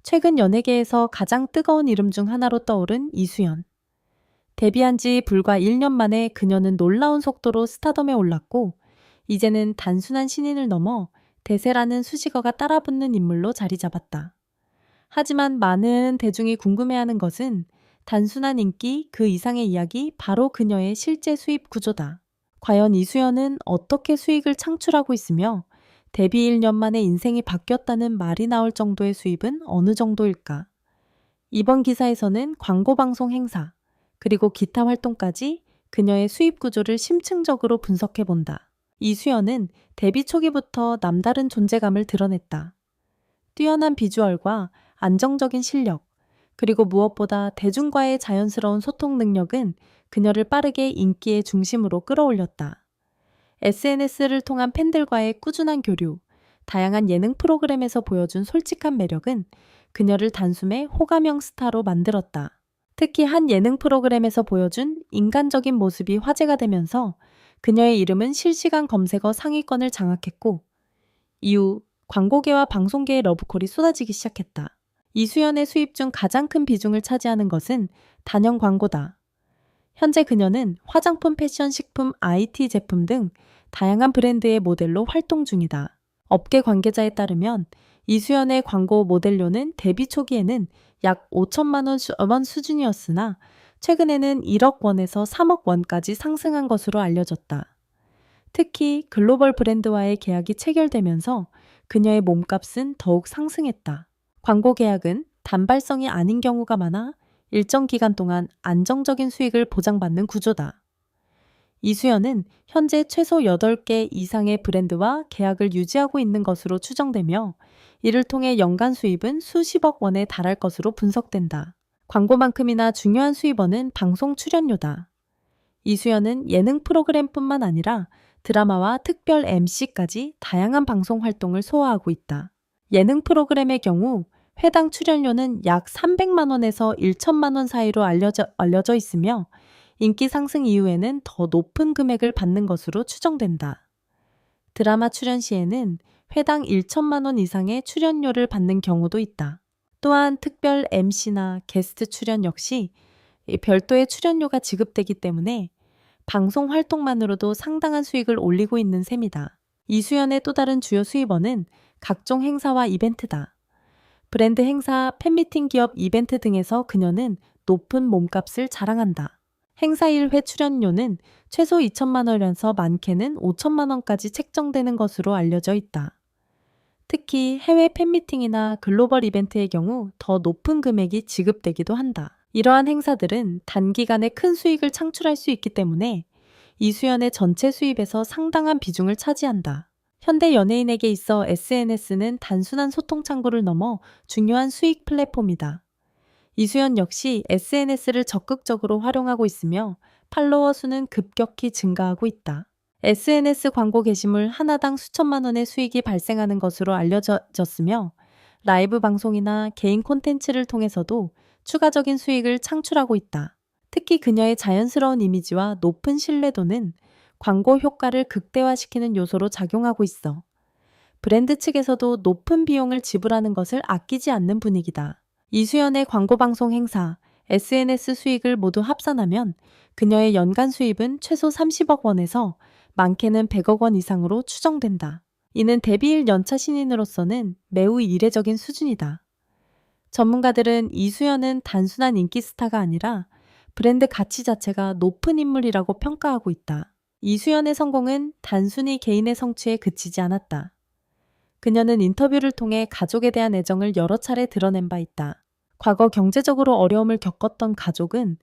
최근 연예계에서 가장 뜨거운 이름 중 하나로 떠오른 이수연. 데뷔한 지 불과 1년 만에 그녀는 놀라운 속도로 스타덤에 올랐고, 이제는 단순한 신인을 넘어 대세라는 수식어가 따라붙는 인물로 자리 잡았다. 하지만 많은 대중이 궁금해하는 것은 단순한 인기 그 이상의 이야기, 바로 그녀의 실제 수입 구조다. 과연 이수연은 어떻게 수익을 창출하고 있으며 데뷔 1년 만에 인생이 바뀌었다는 말이 나올 정도의 수입은 어느 정도일까? 이번 기사에서는 광고 방송 행사, 그리고 기타 활동까지 그녀의 수입 구조를 심층적으로 분석해 본다. 이수연은 데뷔 초기부터 남다른 존재감을 드러냈다. 뛰어난 비주얼과 안정적인 실력, 그리고 무엇보다 대중과의 자연스러운 소통 능력은 그녀를 빠르게 인기의 중심으로 끌어올렸다. SNS를 통한 팬들과의 꾸준한 교류, 다양한 예능 프로그램에서 보여준 솔직한 매력은 그녀를 단숨에 호감형 스타로 만들었다. 특히 한 예능 프로그램에서 보여준 인간적인 모습이 화제가 되면서 그녀의 이름은 실시간 검색어 상위권을 장악했고, 이후 광고계와 방송계의 러브콜이 쏟아지기 시작했다. 이수연의 수입 중 가장 큰 비중을 차지하는 것은 단연 광고다. 현재 그녀는 화장품, 패션, 식품, IT 제품 등 다양한 브랜드의 모델로 활동 중이다. 업계 관계자에 따르면 이수연의 광고 모델료는 데뷔 초기에는 약 5천만 원 수준이었으나 최근에는 1억 원에서 3억 원까지 상승한 것으로 알려졌다. 특히 글로벌 브랜드와의 계약이 체결되면서 그녀의 몸값은 더욱 상승했다. 광고 계약은 단발성이 아닌 경우가 많아 일정 기간 동안 안정적인 수익을 보장받는 구조다. 이수연은 현재 최소 8개 이상의 브랜드와 계약을 유지하고 있는 것으로 추정되며, 이를 통해 연간 수입은 수십억 원에 달할 것으로 분석된다. 광고만큼이나 중요한 수입원은 방송 출연료다. 이수연은 예능 프로그램뿐만 아니라 드라마와 특별 MC까지 다양한 방송 활동을 소화하고 있다. 예능 프로그램의 경우 회당 출연료는 약 300만 원에서 1천만 원 사이로 알려져 있으며, 인기 상승 이후에는 더 높은 금액을 받는 것으로 추정된다. 드라마 출연 시에는 회당 1천만 원 이상의 출연료를 받는 경우도 있다. 또한 특별 MC나 게스트 출연 역시 별도의 출연료가 지급되기 때문에 방송 활동만으로도 상당한 수익을 올리고 있는 셈이다. 이수연의 또 다른 주요 수입원은 각종 행사와 이벤트다. 브랜드 행사, 팬미팅, 기업 이벤트 등에서 그녀는 높은 몸값을 자랑한다. 행사 1회 출연료는 최소 2천만 원에서 많게는 5천만 원까지 책정되는 것으로 알려져 있다. 특히 해외 팬미팅이나 글로벌 이벤트의 경우 더 높은 금액이 지급되기도 한다. 이러한 행사들은 단기간에 큰 수익을 창출할 수 있기 때문에 이수연의 전체 수입에서 상당한 비중을 차지한다. 현대 연예인에게 있어 SNS는 단순한 소통 창구를 넘어 중요한 수익 플랫폼이다. 이수연 역시 SNS를 적극적으로 활용하고 있으며 팔로워 수는 급격히 증가하고 있다. SNS 광고 게시물 하나당 수천만 원의 수익이 발생하는 것으로 알려졌으며, 라이브 방송이나 개인 콘텐츠를 통해서도 추가적인 수익을 창출하고 있다. 특히 그녀의 자연스러운 이미지와 높은 신뢰도는 광고 효과를 극대화시키는 요소로 작용하고 있어 브랜드 측에서도 높은 비용을 지불하는 것을 아끼지 않는 분위기다. 이수연의 광고 방송 행사, SNS 수익을 모두 합산하면 그녀의 연간 수입은 최소 30억 원에서 많게는 100억 원 이상으로 추정된다. 이는 데뷔 1년차 신인으로서는 매우 이례적인 수준이다. 전문가들은 이수연은 단순한 인기 스타가 아니라 브랜드 가치 자체가 높은 인물이라고 평가하고 있다. 이수연의 성공은 단순히 개인의 성취에 그치지 않았다. 그녀는 인터뷰를 통해 가족에 대한 애정을 여러 차례 드러낸 바 있다. 과거 경제적으로 어려움을 겪었던 가족은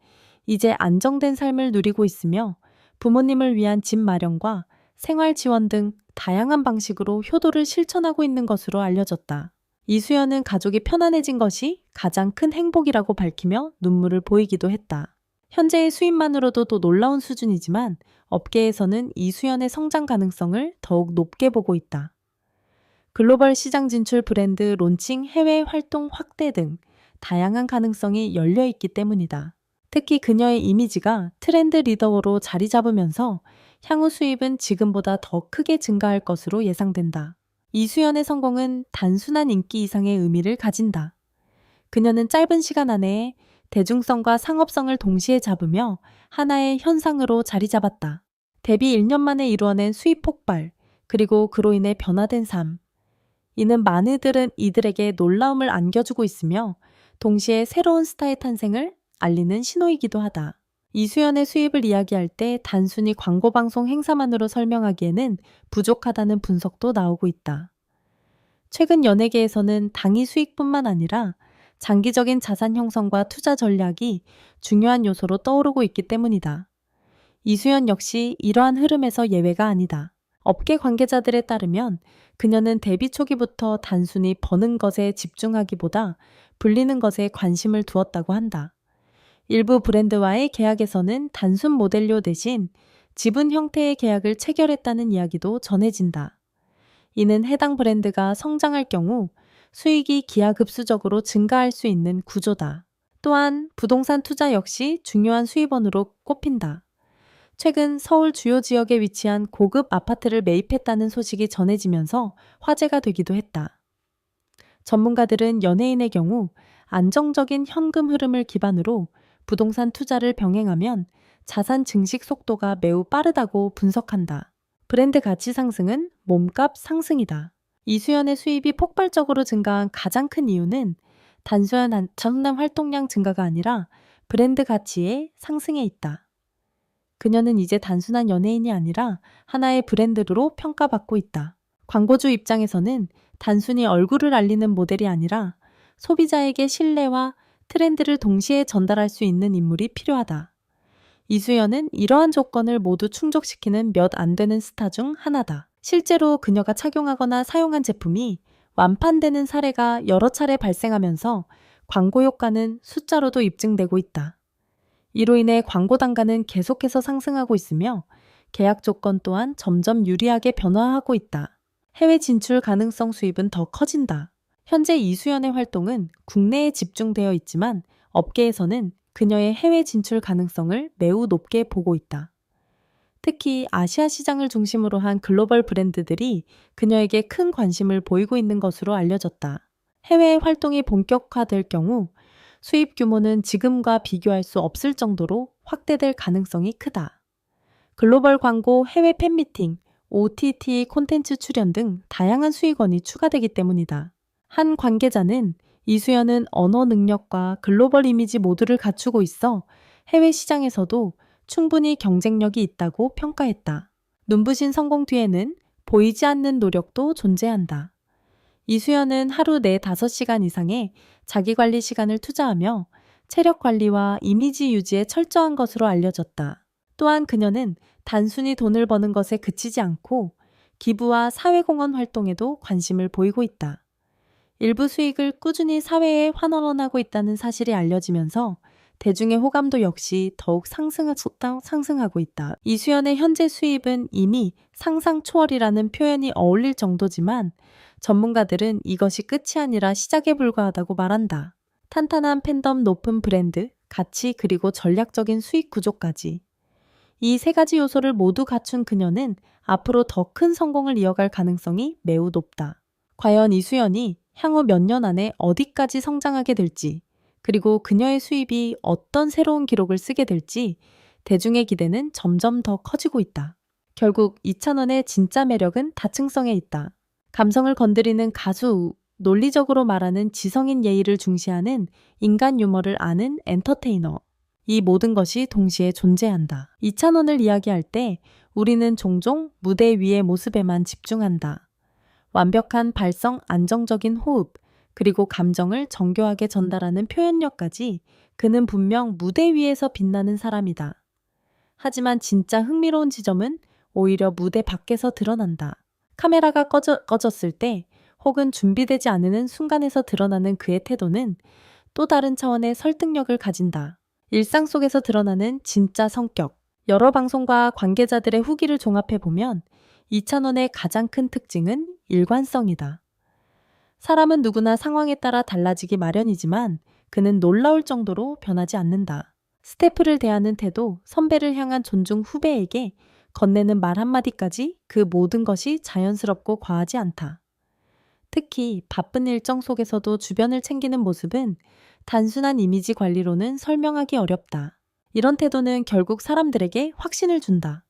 이제 안정된 삶을 누리고 있으며, 부모님을 위한 집 마련과 생활 지원 등 다양한 방식으로 효도를 실천하고 있는 것으로 알려졌다. 이수연은 가족이 편안해진 것이 가장 큰 행복이라고 밝히며 눈물을 보이기도 했다. 현재의 수입만으로도 또 놀라운 수준이지만 업계에서는 이수연의 성장 가능성을 더욱 높게 보고 있다. 글로벌 시장 진출, 브랜드 론칭, 해외 활동 확대 등 다양한 가능성이 열려 있기 때문이다. 특히 그녀의 이미지가 트렌드 리더로 자리 잡으면서 향후 수입은 지금보다 더 크게 증가할 것으로 예상된다. 이수연의 성공은 단순한 인기 이상의 의미를 가진다. 그녀는 짧은 시간 안에 대중성과 상업성을 동시에 잡으며 하나의 현상으로 자리 잡았다. 데뷔 1년 만에 이루어낸 수입 폭발, 그리고 그로 인해 변화된 삶. 이는 많이들은 이들에게 놀라움을 안겨주고 있으며 동시에 새로운 스타의 탄생을 알리는 신호이기도 하다. 이수연의 수입을 이야기할 때 단순히 광고방송 행사만으로 설명하기에는 부족하다는 분석도 나오고 있다. 최근 연예계에서는 당위 수익뿐만 아니라 장기적인 자산 형성과 투자 전략이 중요한 요소로 떠오르고 있기 때문이다. 이수연 역시 이러한 흐름에서 예외가 아니다. 업계 관계자들에 따르면 그녀는 데뷔 초기부터 단순히 버는 것에 집중하기보다 불리는 것에 관심을 두었다고 한다. 일부 브랜드와의 계약에서는 단순 모델료 대신 지분 형태의 계약을 체결했다는 이야기도 전해진다. 이는 해당 브랜드가 성장할 경우 수익이 기하급수적으로 증가할 수 있는 구조다. 또한 부동산 투자 역시 중요한 수입원으로 꼽힌다. 최근 서울 주요 지역에 위치한 고급 아파트를 매입했다는 소식이 전해지면서 화제가 되기도 했다. 전문가들은 연예인의 경우 안정적인 현금 흐름을 기반으로 부동산 투자를 병행하면 자산 증식 속도가 매우 빠르다고 분석한다. 브랜드 가치 상승은 몸값 상승이다. 이수연의 수입이 폭발적으로 증가한 가장 큰 이유는 단순한 전남 활동량 증가가 아니라 브랜드 가치의 상승에 있다. 그녀는 이제 단순한 연예인이 아니라 하나의 브랜드로 평가받고 있다. 광고주 입장에서는 단순히 얼굴을 알리는 모델이 아니라 소비자에게 신뢰와 트렌드를 동시에 전달할 수 있는 인물이 필요하다. 이수연은 이러한 조건을 모두 충족시키는 몇 안 되는 스타 중 하나다. 실제로 그녀가 착용하거나 사용한 제품이 완판되는 사례가 여러 차례 발생하면서 광고 효과는 숫자로도 입증되고 있다. 이로 인해 광고 단가는 계속해서 상승하고 있으며 계약 조건 또한 점점 유리하게 변화하고 있다. 해외 진출 가능성 수입은 더 커진다. 현재 이수연의 활동은 국내에 집중되어 있지만 업계에서는 그녀의 해외 진출 가능성을 매우 높게 보고 있다. 특히 아시아 시장을 중심으로 한 글로벌 브랜드들이 그녀에게 큰 관심을 보이고 있는 것으로 알려졌다. 해외 활동이 본격화될 경우 수입 규모는 지금과 비교할 수 없을 정도로 확대될 가능성이 크다. 글로벌 광고, 해외 팬미팅, OTT 콘텐츠 출연 등 다양한 수익원이 추가되기 때문이다. 한 관계자는 이수연은 언어 능력과 글로벌 이미지 모두를 갖추고 있어 해외 시장에서도 충분히 경쟁력이 있다고 평가했다. 눈부신 성공 뒤에는 보이지 않는 노력도 존재한다. 이수연은 하루 4-5시간 이상의 자기관리 시간을 투자하며 체력 관리와 이미지 유지에 철저한 것으로 알려졌다. 또한 그녀는 단순히 돈을 버는 것에 그치지 않고 기부와 사회공헌 활동에도 관심을 보이고 있다. 일부 수익을 꾸준히 사회에 환원하고 있다는 사실이 알려지면서 대중의 호감도 역시 더욱 상승하고 있다. 이수연의 현재 수입은 이미 상상 초월이라는 표현이 어울릴 정도지만 전문가들은 이것이 끝이 아니라 시작에 불과하다고 말한다. 탄탄한 팬덤, 높은 브랜드, 가치 그리고 전략적인 수익 구조까지. 이 3가지 요소를 모두 갖춘 그녀는 앞으로 더 큰 성공을 이어갈 가능성이 매우 높다. 과연 이수연이 향후 몇 년 안에 어디까지 성장하게 될지, 그리고 그녀의 수입이 어떤 새로운 기록을 쓰게 될지 대중의 기대는 점점 더 커지고 있다. 결국 이찬원의 진짜 매력은 다층성에 있다. 감성을 건드리는 가수, 논리적으로 말하는 지성인 예의를 중시하는 인간 유머를 아는 엔터테이너. 이 모든 것이 동시에 존재한다. 이찬원을 이야기할 때 우리는 종종 무대 위의 모습에만 집중한다. 완벽한 발성, 안정적인 호흡, 그리고 감정을 정교하게 전달하는 표현력까지 그는 분명 무대 위에서 빛나는 사람이다. 하지만 진짜 흥미로운 지점은 오히려 무대 밖에서 드러난다. 카메라가 꺼졌을 때 혹은 준비되지 않은 순간에서 드러나는 그의 태도는 또 다른 차원의 설득력을 가진다. 일상 속에서 드러나는 진짜 성격. 여러 방송과 관계자들의 후기를 종합해보면 이찬원의 가장 큰 특징은 일관성이다. 사람은 누구나 상황에 따라 달라지기 마련이지만 그는 놀라울 정도로 변하지 않는다. 스태프를 대하는 태도, 선배를 향한 존중, 후배에게 건네는 말 한마디까지 그 모든 것이 자연스럽고 과하지 않다. 특히 바쁜 일정 속에서도 주변을 챙기는 모습은 단순한 이미지 관리로는 설명하기 어렵다. 이런 태도는 결국 사람들에게 확신을 준다.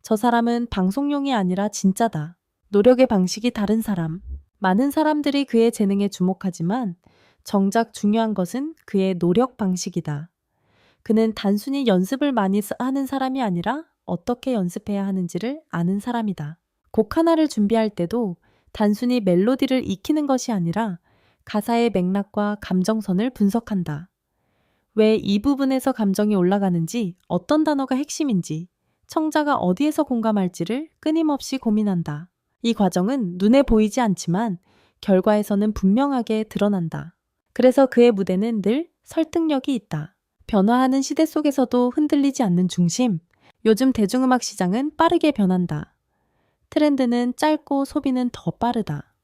저 사람은 방송용이 아니라 진짜다. 노력의 방식이 다른 사람. 많은 사람들이 그의 재능에 주목하지만 정작 중요한 것은 그의 노력 방식이다. 그는 단순히 연습을 많이 하는 사람이 아니라 어떻게 연습해야 하는지를 아는 사람이다. 곡 하나를 준비할 때도 단순히 멜로디를 익히는 것이 아니라 가사의 맥락과 감정선을 분석한다. 왜 이 부분에서 감정이 올라가는지, 어떤 단어가 핵심인지, 청자가 어디에서 공감할지를 끊임없이 고민한다. 이 과정은 눈에 보이지 않지만 결과에서는 분명하게 드러난다. 그래서 그의 무대는 늘 설득력이 있다. 변화하는 시대 속에서도 흔들리지 않는 중심. 요즘 대중음악 시장은 빠르게 변한다. 트렌드는 짧고 소비는 더 빠르다.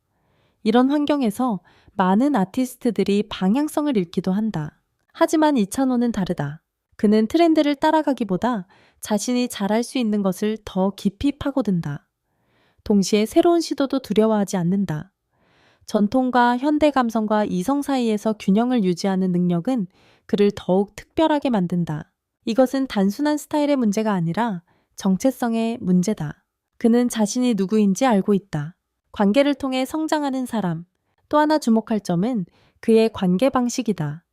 이런 환경에서 많은 아티스트들이 방향성을 잃기도 한다. 하지만 이찬호는 다르다. 그는 트렌드를 따라가기보다 자신이 잘할 수 있는 것을 더 깊이 파고든다. 동시에 새로운 시도도 두려워하지 않는다. 전통과 현대 감성과 이성 사이에서 균형을 유지하는 능력은 그를 더욱 특별하게 만든다. 이것은 단순한 스타일의 문제가 아니라 정체성의 문제다. 그는 자신이 누구인지 알고 있다. 관계를 통해 성장하는 사람. 또 하나 주목할 점은 그의 관계 방식이다.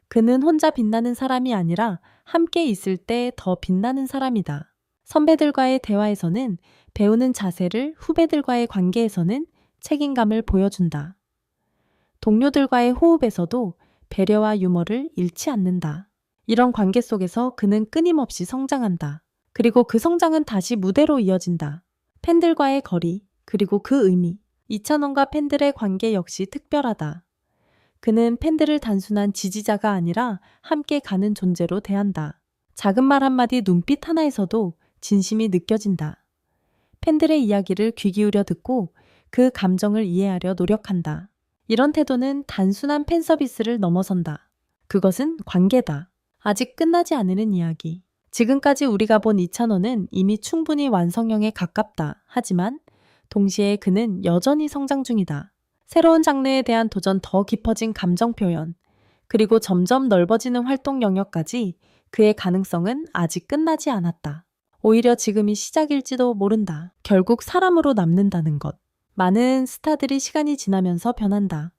그는 혼자 빛나는 사람이 아니라 함께 있을 때 더 빛나는 사람이다. 선배들과의 대화에서는 배우는 자세를, 후배들과의 관계에서는 책임감을 보여준다. 동료들과의 호흡에서도 배려와 유머를 잃지 않는다. 이런 관계 속에서 그는 끊임없이 성장한다. 그리고 그 성장은 다시 무대로 이어진다. 팬들과의 거리, 그리고 그 의미. 이찬원과 팬들의 관계 역시 특별하다. 그는 팬들을 단순한 지지자가 아니라 함께 가는 존재로 대한다. 작은 말 한마디, 눈빛 하나에서도 진심이 느껴진다. 팬들의 이야기를 귀 기울여 듣고 그 감정을 이해하려 노력한다. 이런 태도는 단순한 팬 서비스를 넘어선다. 그것은 관계다. 아직 끝나지 않는 이야기. 지금까지 우리가 본 이찬원은 이미 충분히 완성형에 가깝다. 하지만 동시에 그는 여전히 성장 중이다. 새로운 장르에 대한 도전, 더 깊어진 감정 표현, 그리고 점점 넓어지는 활동 영역까지 그의 가능성은 아직 끝나지 않았다. 오히려 지금이 시작일지도 모른다. 결국 사람으로 남는다는 것. 많은 스타들이 시간이 지나면서 변한다.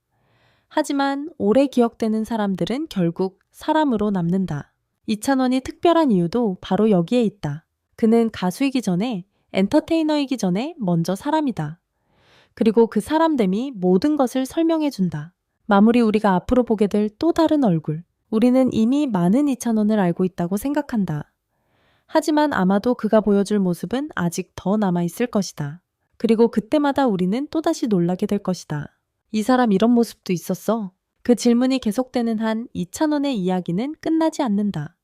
하지만 오래 기억되는 사람들은 결국 사람으로 남는다. 이찬원이 특별한 이유도 바로 여기에 있다. 그는 가수이기 전에, 엔터테이너이기 전에 먼저 사람이다. 그리고 그 사람됨이 모든 것을 설명해준다. 마무리, 우리가 앞으로 보게 될 또 다른 얼굴. 우리는 이미 많은 이찬원을 알고 있다고 생각한다. 하지만 아마도 그가 보여줄 모습은 아직 더 남아있을 것이다. 그리고 그때마다 우리는 또다시 놀라게 될 것이다. 이 사람 이런 모습도 있었어. 그 질문이 계속되는 한 이찬원의 이야기는 끝나지 않는다.